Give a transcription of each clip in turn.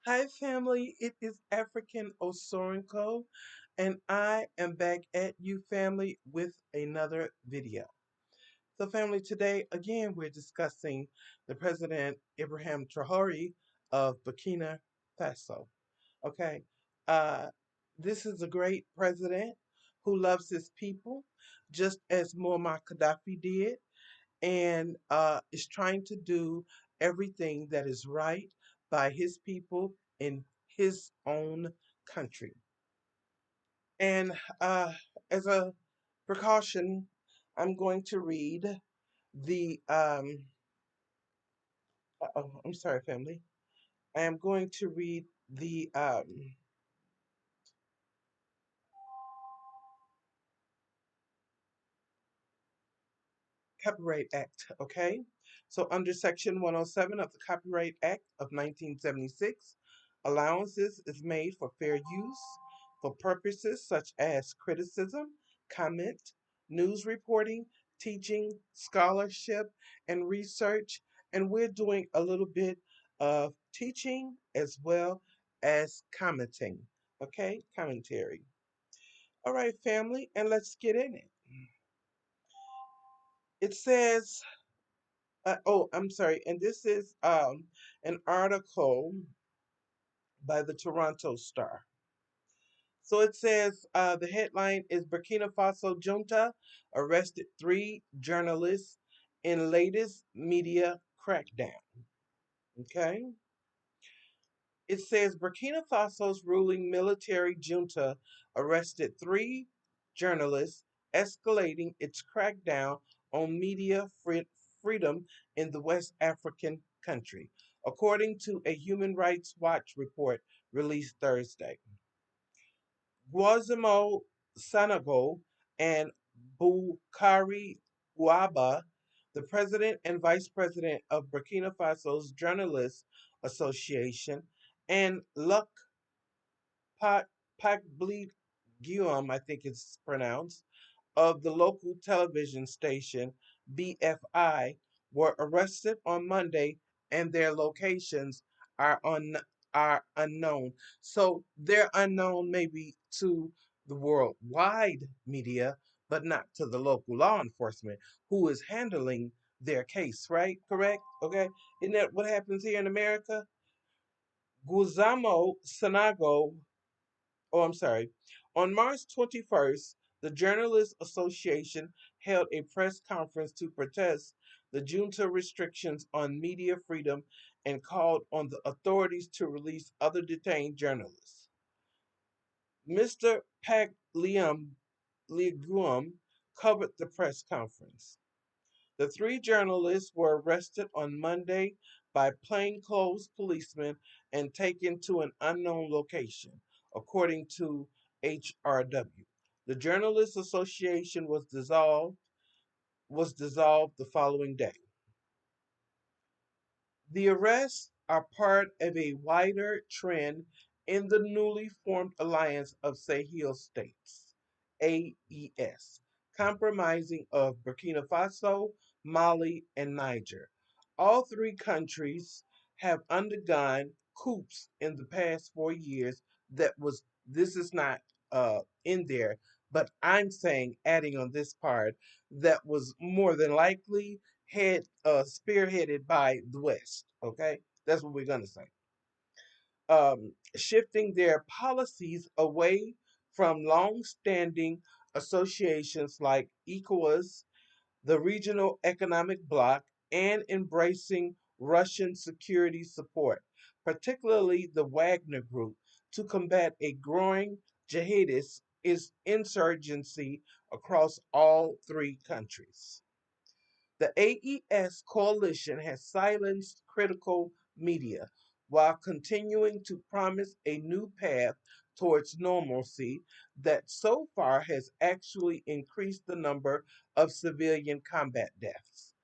Hi, family. It is African Osorenko, and I am back at you, family, with another video. So, family, today, again, we're discussing the President Ibrahim Traore of Burkina Faso. Okay. Uh, this is a great president who loves his people, just as Muammar Gaddafi did, and is trying to do everything that is right by his people in his own country. And as a precaution, I'm going to read the, oh, I'm sorry, family. I am going to read the Copyright Act, okay? So under Section 107 of the Copyright Act of 1976, allowances is made for fair use for purposes such as criticism, comment, news reporting, teaching, scholarship, and research. And we're doing a little bit of teaching as well as commenting, okay? Commentary. All right, family, and let's get in it. It says, oh, I'm sorry. And this is an article by the Toronto Star. So it says the headline is Burkina Faso junta arrested 3 journalists in latest media crackdown. Okay. It says Burkina Faso's ruling military junta arrested 3 journalists, escalating its crackdown on media freedom in the West African country, according to a Human Rights Watch report released Thursday. Guazimo Sanogo and Boukari Ouaba, the president and vice president of Burkina Faso's Journalists Association, and Luc Pacbleed Guillaume, I think it's pronounced, of the local television station BFI, were arrested on Monday, and their locations are unknown. So they're unknown maybe to the worldwide media, but not to the local law enforcement who is handling their case, right? Correct? Okay. Isn't that what happens here in America? Guzamo Sanago, oh, I'm sorry. On March 21st, the Journalists Association held a press conference to protest the junta restrictions on media freedom and called on the authorities to release other detained journalists. Mr. Pac Leguam covered the press conference. The 3 journalists were arrested on Monday by plainclothes policemen and taken to an unknown location, according to HRW. The Journalists Association was dissolved the following day. The arrests are part of a wider trend in the newly formed Alliance of Sahel States, AES, comprising of Burkina Faso, Mali, and Niger. All 3 countries have undergone coups in the past 4 years. This is not in there, but I'm saying, adding on this part, that was more than likely spearheaded by the West. Okay, that's what we're gonna say. Shifting their policies away from long-standing associations like ECOWAS, the Regional Economic Bloc, and embracing Russian security support, particularly the Wagner Group, to combat a growing jihadist insurgency across all three countries. The AES coalition has silenced critical media while continuing to promise a new path towards normalcy that so far has actually increased the number of civilian combat deaths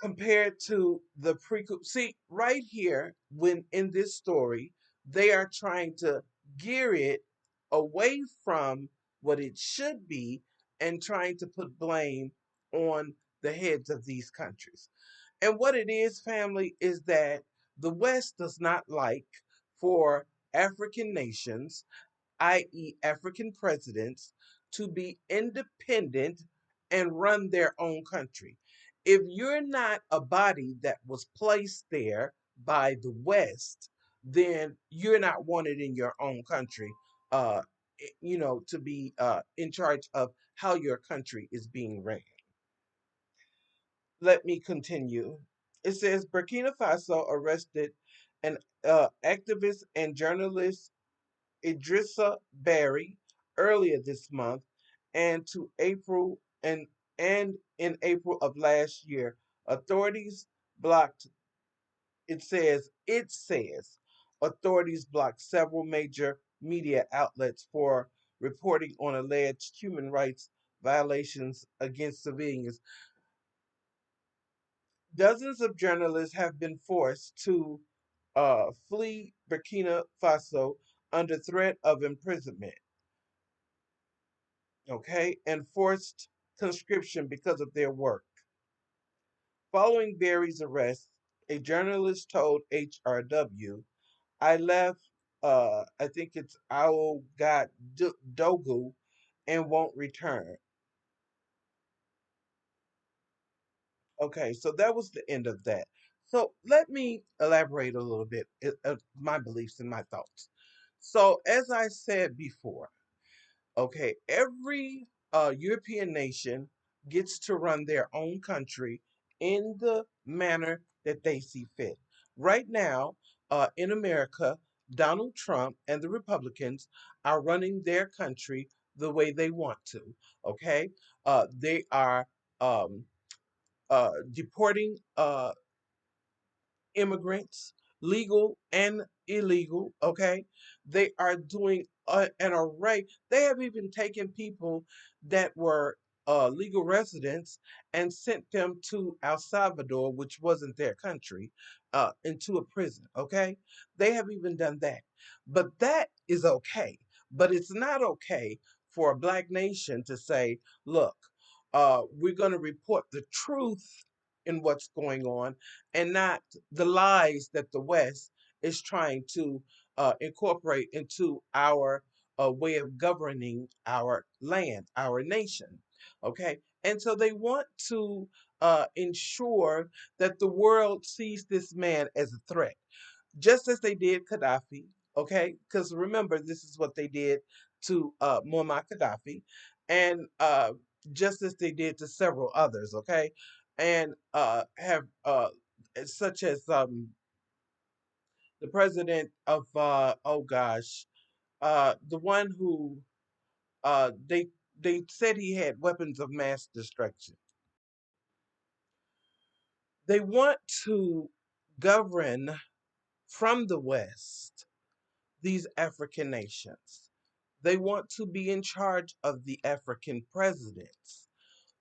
compared to the pre. See, right here, when in this story, they are trying to gear it away from what it should be and trying to put blame on the heads of these countries. And what it is, family, is that the West does not like for African nations, i.e., African presidents, to be independent and run their own country. If you're not a body that was placed there by the West, then you're not wanted in your own country, to be in charge of how your country is being ran. Let me continue. It says Burkina Faso arrested an activist and journalist Idrissa Barry earlier this month, and to April and in April of last year, authorities blocked. It says authorities blocked several major media outlets for reporting on alleged human rights violations against civilians. Dozens of journalists have been forced to flee Burkina Faso under threat of imprisonment, okay, and forced conscription because of their work. Following Barry's arrest, a journalist told HRW, I left, I think it's Owl Got Dogu, and won't return. Okay, so that was the end of that. So let me elaborate a little bit my beliefs and my thoughts. So, as I said before, okay, every European nation gets to run their own country in the manner that they see fit. Right now, in America, Donald Trump and the Republicans are running their country the way they want to. Okay, they are um, deporting immigrants, legal and illegal, okay? They are doing an array. They have even taken people that were legal residents and sent them to El Salvador, which wasn't their country, into a prison, okay? They have even done that. But that is okay. But it's not okay for a black nation to say, look, we're going to report the truth in what's going on and not the lies that the West is trying to incorporate into our way of governing our land, our nation. Okay. And so they want to ensure that the world sees this man as a threat, just as they did Gaddafi. Okay. Because remember, this is what they did to Muammar Gaddafi, and just as they did to several others. Okay. And have such as the president of oh gosh, the one who they said he had weapons of mass destruction. They want to govern from the West these African nations. They want to be in charge of the African presidents.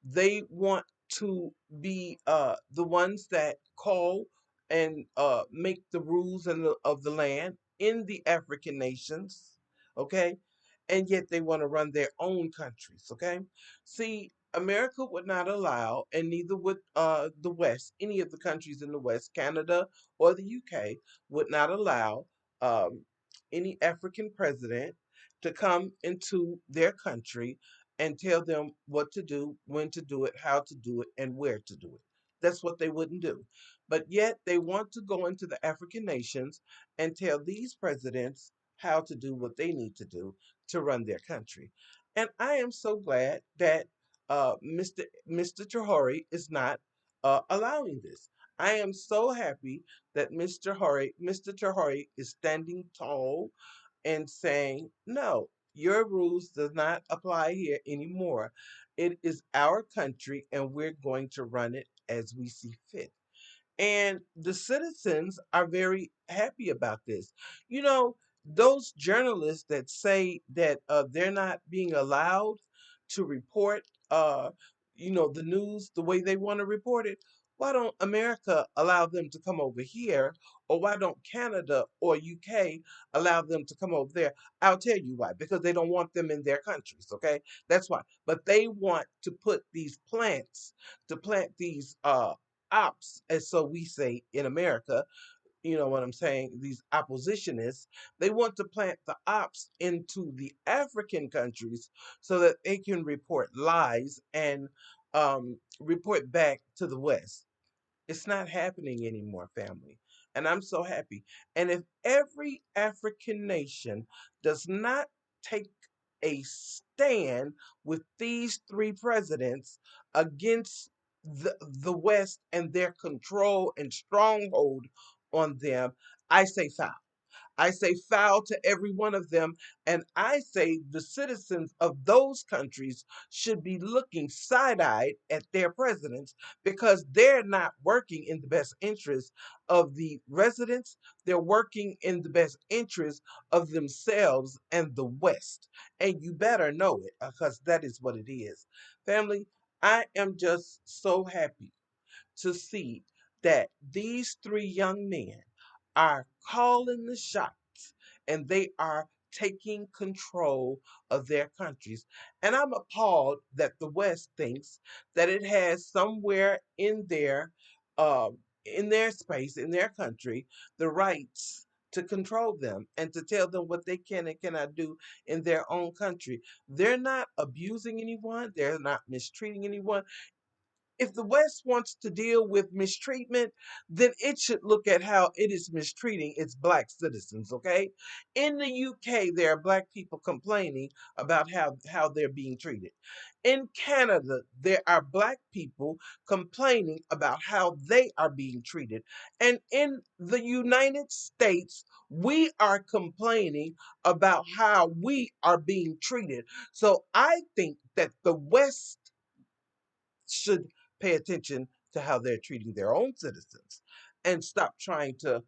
They want to be the ones that call and make the rules of the land in the African nations, okay? And yet they want to run their own countries, okay? See, America would not allow, and neither would the West, any of the countries in the West, Canada or the UK, would not allow any African president to come into their country and tell them what to do, when to do it, how to do it, and where to do it. That's what they wouldn't do. But yet they want to go into the African nations and tell these presidents how to do what they need to do to run their country. And I am so glad that Mr. Traore is not allowing this. I am so happy that Mr. Traore is standing tall and saying, no, your rules does not apply here anymore. It is our country and we're going to run it as we see fit. And the citizens are very happy about this. You know, those journalists that say that they're not being allowed to report, the news the way they want to report it. Why don't America allow them to come over here, or why don't Canada or UK allow them to come over there? I'll tell you why. Because they don't want them in their countries. Okay, that's why. But they want to put these plants to plant these ops, as so we say in America, you know what I'm saying, these oppositionists, they want to plant the ops into the African countries so that they can report lies and report back to the West. It's not happening anymore, family. And I'm so happy. And if every African nation does not take a stand with these three presidents against the West and their control and stronghold on them, I say foul. I say foul to every one of them. And I say the citizens of those countries should be looking side eyed at their presidents because they're not working in the best interest of the residents. They're working in the best interest of themselves and the West. And you better know it because that is what it is. Family, I am just so happy to see that these three young men are calling the shots and they are taking control of their countries. And I'm appalled that the West thinks that it has somewhere uh, in their space, in their country, the rights to control them and to tell them what they can and cannot do in their own country. They're not abusing anyone. They're not mistreating anyone. If the West wants to deal with mistreatment, then it should look at how it is mistreating its black citizens, okay? In the UK, there are black people complaining about how they're being treated. In Canada, there are black people complaining about how they are being treated. And in the United States, we are complaining about how we are being treated. So I think that the West should pay attention to how they're treating their own citizens and stop trying to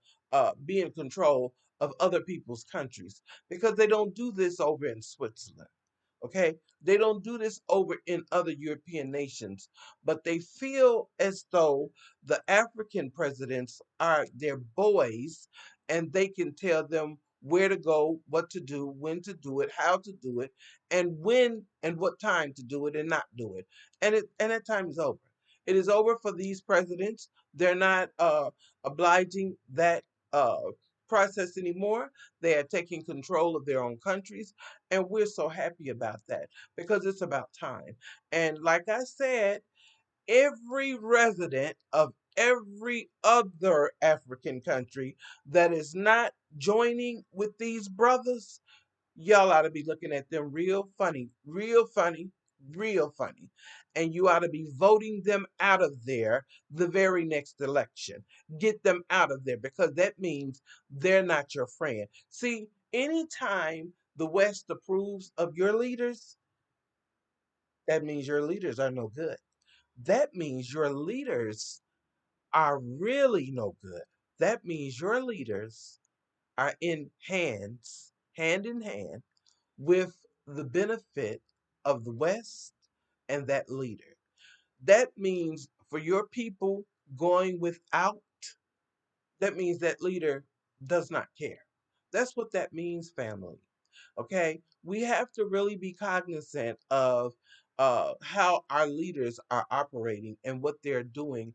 be in control of other people's countries because they don't do this over in Switzerland. Okay? They don't do this over in other European nations, but they feel as though the African presidents are their boys and they can tell them where to go, what to do, when to do it, how to do it, and when and what time to do it and not do it. And that time is over. It is over for these presidents. They're not obliging that uh, process anymore. They are taking control of their own countries and we're so happy about that because it's about time. And like I said, every resident of every other African country that is not joining with these brothers, y'all ought to be looking at them real funny, real funny, real funny. And you ought to be voting them out of there the very next election. Get them out of there because that means they're not your friend. See, anytime the West approves of your leaders, that means your leaders are no good. That means your leaders are really no good. That means your leaders are hand in hand, with the benefit of the West and that leader. That means for your people going without, that means that leader does not care. That's what that means, family. Okay? We have to really be cognizant of how our leaders are operating and what they're doing,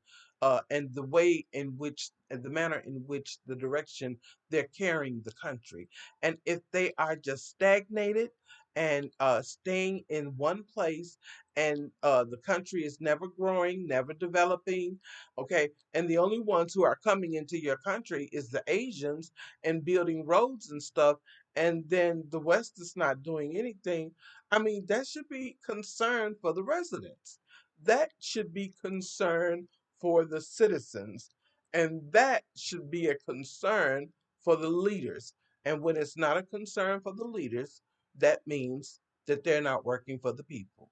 and the way in which, and the manner in which, the direction they're carrying the country. And if they are just stagnated and staying in one place, and the country is never growing, never developing. Okay, and the only ones who are coming into your country is the Asians and building roads and stuff, and then the West is not doing anything. I mean, that should be concern for the residents. That should be concern for the citizens, and that should be a concern for the leaders. And when it's not a concern for the leaders, that means that they're not working for the people.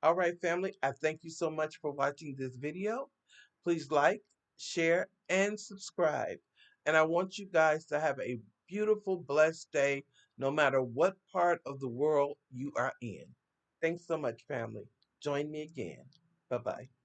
All right, family, I thank you so much for watching this video. Please like, share, and subscribe. And I want you guys to have a beautiful, blessed day, no matter what part of the world you are in. Thanks so much, family. Join me again. Bye bye.